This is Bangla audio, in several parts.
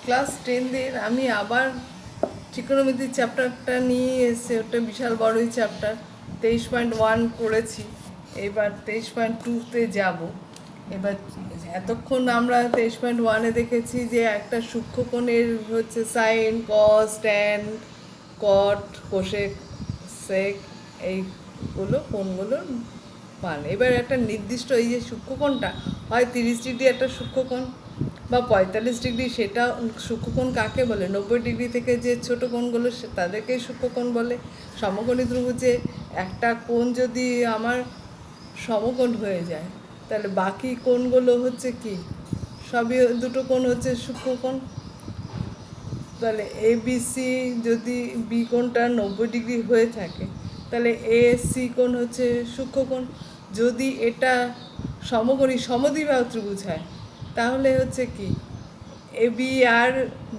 ক্লাস 10 আমি আবার trigonometry চ্যাপ্টারটা নিয়ে এসে, ওটা বিশাল বড়ই চ্যাপ্টার। 23.1 করেছি, এবার 23.2-তে যাব। এবার এতক্ষণ আমরা 23.1-এ দেখেছি যে একটা সূক্ষ্মকোণের হচ্ছে সাইন, কস, ট্যান, কট, কোসেক, সেক, এইগুলো কোণগুলোর মান। এবার একটা নির্দিষ্ট এই যে সূক্ষ্মকোণটা হয় 30 ডিগ্রি একটা সূক্ষ্মকোণ বা 45 ডিগ্রি, সেটা সূক্ষ্মকোণ কাকে বলে? 90 ডিগ্রি থেকে যে ছোট কোণগুলো তাদেরকেই সূক্ষ্মকোণ বলে। সমকোণী ত্রিভুজে একটা কোণ যদি আমার সমকোণ হয়ে যায়, তাহলে বাকি কোণগুলো হচ্ছে কি? সবই দুটো কোণ হচ্ছে সূক্ষ্মকোণ। তাহলে এ বি সি যদি বি কোণটা 90 ডিগ্রি হয়ে থাকে, তাহলে এ সি কোণ হচ্ছে সূক্ষ্মকোণ। যদি এটা সমকোণী সমদ্বিবাহু ত্রিভুজ হয়, তাহলে হচ্ছে কি এ বি আর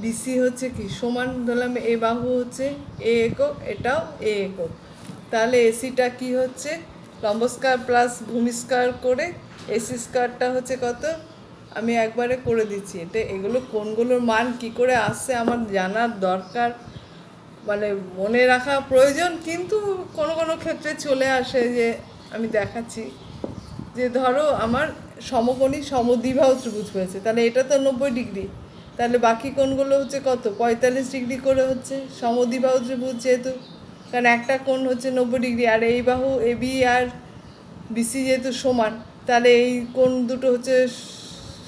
বিসি হচ্ছে কি সমান। ধরলাম এ বাহু হচ্ছে এ একক, এটাও এ একক, তাহলে এসিটা কি হচ্ছে লম্ব স্কয়ার প্লাস ভূমি স্কয়ার করে এসি স্কয়ারটা হচ্ছে কত? আমি একবারে করে দিচ্ছি। এটা এগুলো কোনগুলোর মান কি করে আসছে আমার জানার দরকার, মানে মনে রাখা প্রয়োজন, কিন্তু কোনো কোনো ক্ষেত্রে চলে আসে। যে আমি দেখাচ্ছি যে ধরো আমার সমকোণী সমদ্বিবাহু ত্রিভুজ হয়েছে, তাহলে এটা তো 90 ডিগ্রি, তাহলে বাকি কোণগুলো হচ্ছে কত? 45 ডিগ্রি করে হচ্ছে সমদ্বিবাহু ত্রিভুজ যেহেতু, কারণ একটা কোণ হচ্ছে 90 ডিগ্রি, আর এই বাহু এ বি আর বিসি যেহেতু সমান, তাহলে এই কোণ দুটো হচ্ছে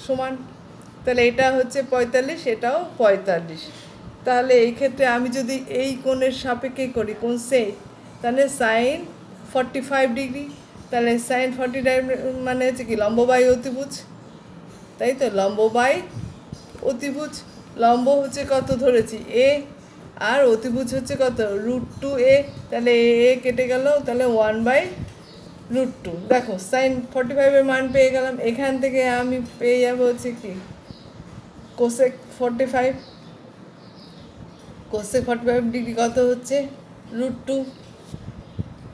সমান, তাহলে এটা হচ্ছে 45, এটাও 45। তাহলে এই ক্ষেত্রে আমি যদি এই কোণের সাপেক্ষে করি কোণ সে, তাহলে সাইন 45 ডিগ্রি, তাহলে সাইন 45 মানে হচ্ছে কি লম্ব বাই অতিভুজ, তাই তো? লম্ব বাই অতিভুজ। লম্ব হচ্ছে কত ধরেছি? এ, আর অতিভুজ হচ্ছে কত? √2a, তাহলে এ কেটে গেল, তাহলে 1/√2। দেখো সাইন 45-এর মান পেয়ে গেলাম। এখান থেকে আমি পেয়ে যাবো হচ্ছে কি কোসেক 45। কোসেক 45 ডিগ্রি কত হচ্ছে? √2।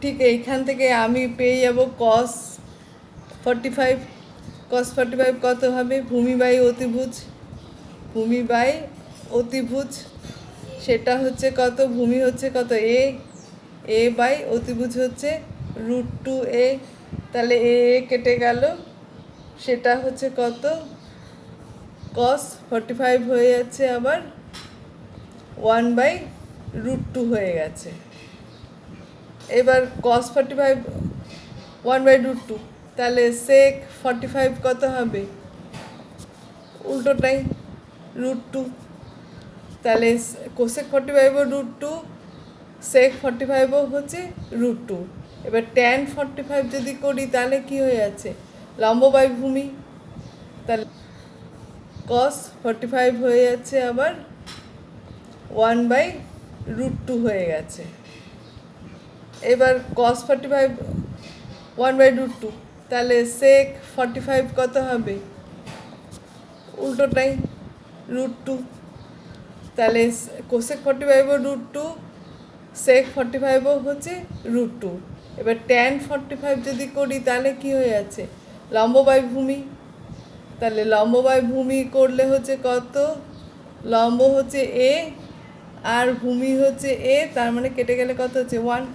ঠিক এইখান থেকে আমি পেয়ে যাব কস 45। কস 45 কত হবে? ভূমি বাই অতিভুজ। ভূমি বাই অতিভুজ সেটা হচ্ছে কত? ভূমি হচ্ছে কত? এ, এ বাই অতিভুজ হচ্ছে √2a, তাহলে এ কেটে গেল, সেটা হচ্ছে কত? কস 45 হয়ে যাচ্ছে আবার 1/√2 হয়ে গেছে। এবার কস 45 1/√2, তাহলে সেক 45 কত হবে? উল্টোটাই, √2। তাহলে কোসেক 45ও √2, সেক 45ও হচ্ছে √2। এবার ট্যান 45 যদি করি, তাহলে কি হয়ে যাচ্ছে? লম্ব বাই ভূমি, তাহলে কস 45 হয়ে যাচ্ছে আবার 1/√2 হয়ে গেছে। এবার কস 45 1/√2, তাহলে সেক 45 কত হবে? উল্টোটাই, √2। তাহলে কোসেক 45ও √2, সেক 45ও হচ্ছে √2। এবার ট্যান 45 যদি করি, তাহলে কি হয়ে যাচ্ছে? লম্ব বাই ভূমি, তাহলে লম্ব বাই ভূমি করলে হচ্ছে কত? লম্ব হচ্ছে এ আর ভূমি হচ্ছে এ, তার মানে কেটে গেলে কত হচ্ছে? 1।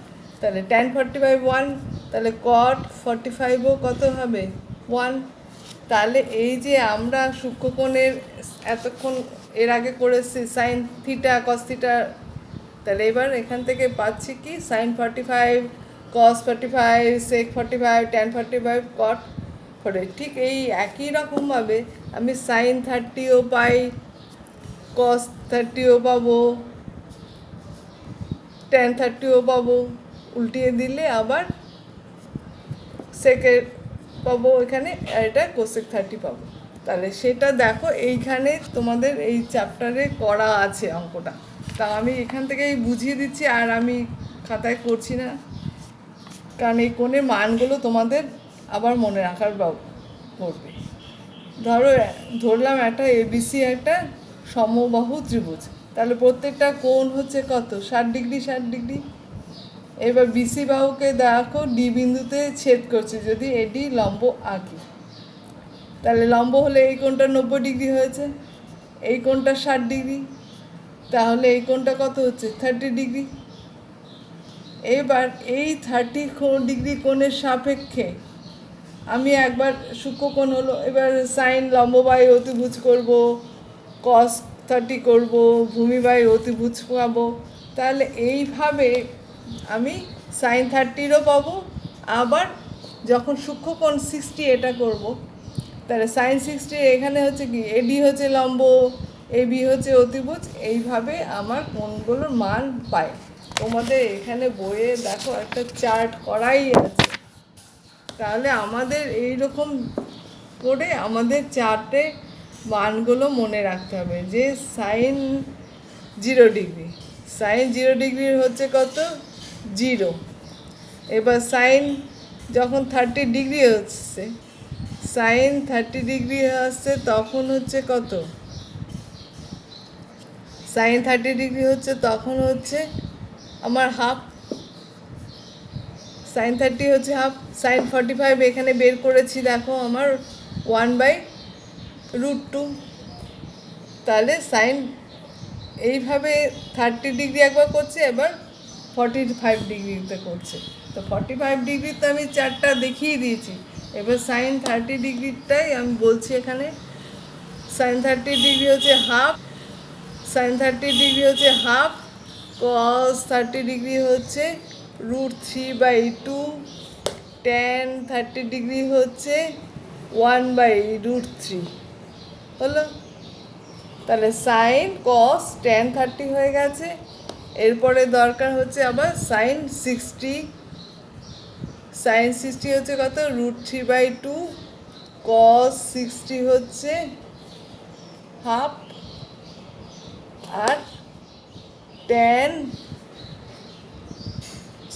তাহলে ট্যান 45 1, তাহলে কট 45ও কত হবে? 1। তাহলে এই যে আমরা সূক্ষ্মকোণের এতক্ষণ এর আগে করেছি সাইন থিটা কস থিটা, তাহলে এবার এখান থেকে পাচ্ছি কি সাইন 45, কস 45, সেক 45, ট্যান 45, কট 45। ঠিক এই একই রকমভাবে আমি সাইন 30ও পাই, কস 30ও পাবো, ট্যান 30ও পাবো। উল্টিয়ে দিলে আবার সেকের পাবো এখানে, আর এটা কোসেক 30 পাবো। তাহলে সেটা দেখো এইখানে তোমাদের এই চ্যাপ্টারে করা আছে অঙ্কটা। তা আমি এখান থেকেই বুঝিয়ে দিচ্ছি, আর আমি খাতায় করছি না, কারণ এই কোণের মানগুলো তোমাদের আবার মনে রাখার করবে। ধরলাম একটা এবিসি একটা সমবাহু ত্রিভুজ, তাহলে প্রত্যেকটা কোণ হচ্ছে কত? 60 ডিগ্রি 60 ডিগ্রি। এবার বিসি বাহুকে দেখো ডি বিন্দুতে ছেদ করছে, যদি এডি লম্ব আঁকি, তাহলে লম্ব হলে এই কোণটা 90 ডিগ্রি হয়েছে, এই কোণটা 60 ডিগ্রি, তাহলে এই কোণটা কত হচ্ছে 30 ডিগ্রি। এবার এই 30 ডিগ্রি কোণের সাপেক্ষে আমি একবার সূক্ষ্মকোণ হলো, এবার সাইন লম্ববায়ু অতিভুজ করব, কস 30 করব, ভূমিবায়ু অতিভুজ পাবো। তাহলে এইভাবে আমি সাইন 30ও পাবো। আবার যখন সূক্ষ্মকোণ 60 এটা করব, তাহলে সাইন 60 এখানে হচ্ছে কি এডি হচ্ছে লম্ব, এবি হচ্ছে অতিভুজ, এইভাবে আমার কোণগুলোর মান পাই। তোমাদের এখানে বইয়ে দেখো একটা চার্ট করাই আছে। তাহলে আমাদের এই রকম করে আমাদের চার্টে মানগুলো মনে রাখতে হবে যে সাইন 0 ডিগ্রি, সাইন 0 ডিগ্রির হচ্ছে কত 0। এবার সাইন যখন 30 ডিগ্রি হচ্ছে, সাইন 30 ডিগ্রি আসছে তখন হচ্ছে কত, সাইন 30 ডিগ্রি হচ্ছে তখন হচ্ছে আমার হাফ, সাইন 30 হচ্ছে হাফ। সাইন 45 এখানে বের করেছি দেখো আমার 1/√2। তাহলে সাইন এইভাবে 30 ডিগ্রি একবার করছে, এবার 45 ডিগ্রিতে করছে। তো 45 ডিগ্রিতে আমি চারটা দেখিয়ে দিয়েছি। এবার সাইন 30 ডিগ্রিটাই আমি বলছি এখানে। সাইন 30 ডিগ্রি হচ্ছে হাফ, সাইন 30 ডিগ্রি হচ্ছে হাফ, কস 30 ডিগ্রি হচ্ছে √3/2, ট্যান 30 ডিগ্রি হচ্ছে 1/√3 হলো। তাহলে সাইন কস ট্যান 30 হয়ে গেছে। এরপরে দরকার হচ্ছে আবার সাইন 60, সাইন 60 হচ্ছে কত √3/2, কস 60 হচ্ছে হাফ, আর ট্যান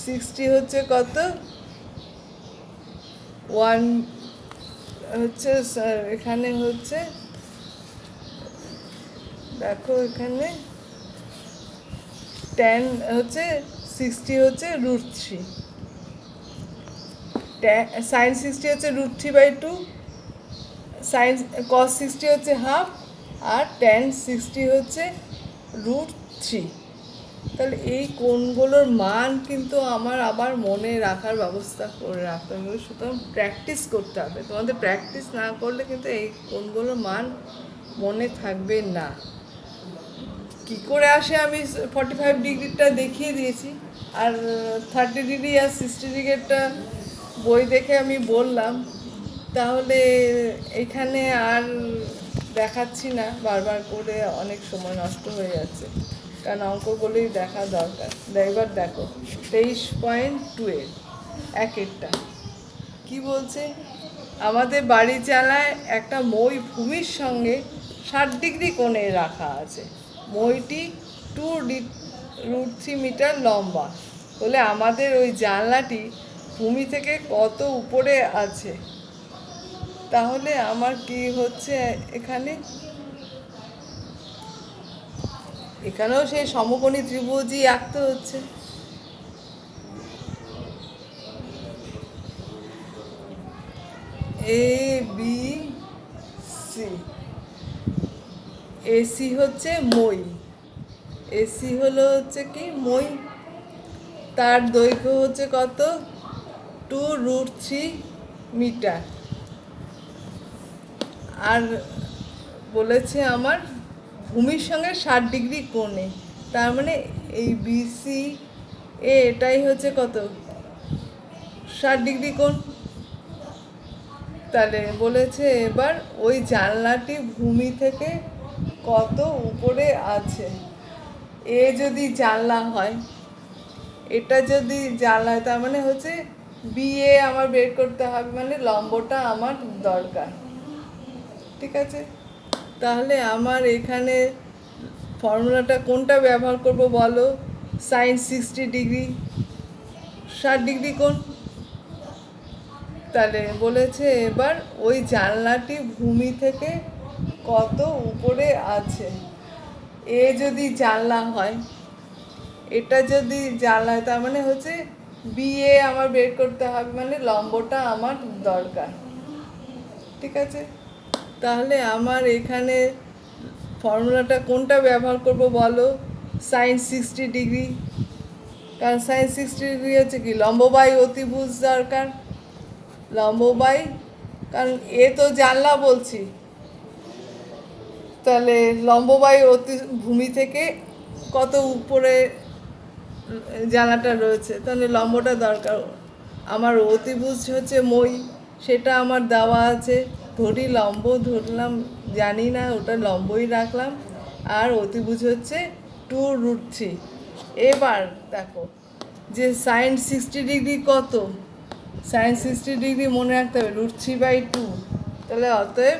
60 হচ্ছে কত 1 হচ্ছে, এখানে হচ্ছে দেখো এখানে ট্যান হচ্ছে 60 হচ্ছে √3, সাইন 60 হচ্ছে √3/2, সাইন কস 60 হচ্ছে হাফ, আর ট্যান 60 হচ্ছে √3। তাহলে এই কোণগুলোর মান কিন্তু আমার আবার মনে রাখার ব্যবস্থা করে রাখতে হবে, সুতরাং প্র্যাকটিস করতে হবে। তোমাদের প্র্যাকটিস না করলে কিন্তু এই কোণগুলোর মান মনে থাকবে না। কী করে আসে আমি 45 ডিগ্রিটা দেখিয়ে দিয়েছি, আর 30 ডিগ্রি আর 60 ডিগ্রিটা বই দেখে আমি বললাম। তাহলে এখানে আর দেখাচ্ছি না, বারবার করে অনেক সময় নষ্ট হয়ে যাচ্ছে, কারণ অঙ্কগুলোই দেখা দরকার। এবার দেখো 23.12 একেরটা কী বলছে, আমাদের বাড়ি চালায় একটা মই ভূমির সঙ্গে 60 ডিগ্রি কোণে রাখা আছে। মইটি 2√3 মিটার লম্বা বলে আমাদের ওই জানলাটি ভূমি থেকে কত উপরে আছে। তাহলে আমার কি হচ্ছে এখানেও সেই সমকোণী ত্রিভুজই আঁকতে হচ্ছে। ABC, এসি হচ্ছে মই, এসি হলো হচ্ছে কি মই, তার দৈর্ঘ্য হচ্ছে কত 2√3 মিটার, আর বলেছে আমার ভূমির সঙ্গে 60 ডিগ্রি কোণে। তার মানে এই বিসি এটাই হচ্ছে কত 60 ডিগ্রি কোণ। তাহলে বলেছে এবার ওই জানলাটি ভূমি থেকে কত উপরে আছে। এ যদি জানলা হয়, এটা যদি জানলা হয়, তার মানে হচ্ছে বিএ আমার বের করতে হবে, মানে লম্বটা আমার দরকার। ঠিক আছে, তাহলে আমার এখানে ফর্মুলাটা কোনটা ব্যবহার করব বলো, সাইন 60 ডিগ্রি 60 ডিগ্রি কোণ। তাহলে বলেছে এবার ওই জানলাটি ভূমি থেকে কত উপরে আছে। এ যদি জানলা হয়, এটা যদি জানলা হয়, তার মানে হচ্ছে বিএ আমার বের করতে হবে, মানে লম্বটা আমার দরকার। ঠিক আছে, তাহলে আমার এখানে ফর্মুলাটা কোনটা ব্যবহার করব বলো? সাইন 60 ডিগ্রি, কারণ সাইন 60 ডিগ্রি হচ্ছে কি লম্ব বাই অতিভুজ দরকার, লম্ব বাই, কারণ এ তো জানলা বলছি, তাহলে লম্ব বাই অতি ভূমি থেকে কত উপরে জানলাটা রয়েছে, তাহলে লম্বটা দরকার। আমার অতিভুজ হচ্ছে মই, সেটা আমার দেওয়া আছে, ধরি লম্ব ধরলাম, জানি না ওটা লম্বই রাখলাম, আর অতিভুজ হচ্ছে 2√3। এবার দেখো যে সাইন 60 ডিগ্রি কত, সাইন 60 ডিগ্রি মনে রাখতে হবে √3/2, তাহলে অতএব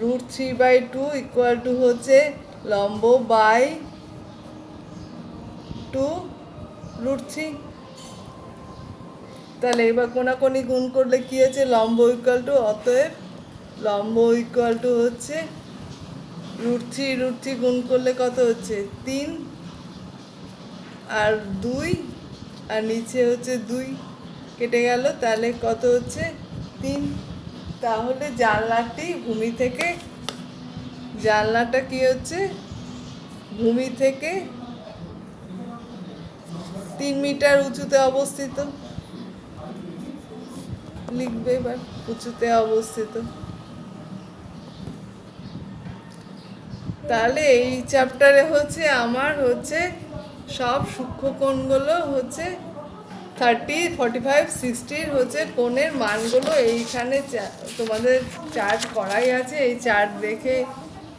√3/2 ইকুয়াল টু হচ্ছে লম্ব বাই 2√3। তাহলে এবার কোনাকুনি গুণ করলে কী হচ্ছে, লম্ব ইকুয়াল টু, অতএব লম্ব ইকুয়াল টু হচ্ছে √3 গুণ করলে কত হচ্ছে 3, আর 2, আর নিচে হচ্ছে 2 কেটে গেল, তাহলে কত হচ্ছে 3। তাহলে জানলাটি ভূমি থেকে, জানলাটা কি হচ্ছে ভূমি থেকে 3 মিটার উঁচুতে অবস্থিত, লিখবে এবার উঁচুতে অবস্থিত। তাহলে এই চ্যাপ্টারে হচ্ছে আমার হচ্ছে সব সূক্ষ্মকোণগুলো হচ্ছে 30, 45, 60 হচ্ছে কোণের মানগুলো এইখানে তোমাদের চার্ট করাই আছে, এই চার্ট দেখে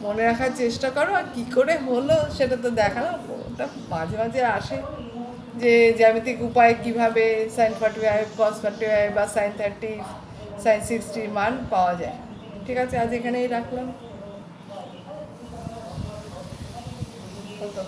মনে রাখার চেষ্টা করো। আর কী করে হলো সেটা তো দেখানো, ওটা মাঝে মাঝে আসে যে জ্যামিতিক উপায় কিভাবে সাইন 45, কস 45 বা সাইন 30, সাইন 60 মান পাওয়া যায়। ঠিক আছে, আজ এখানেই রাখলাম। হতো।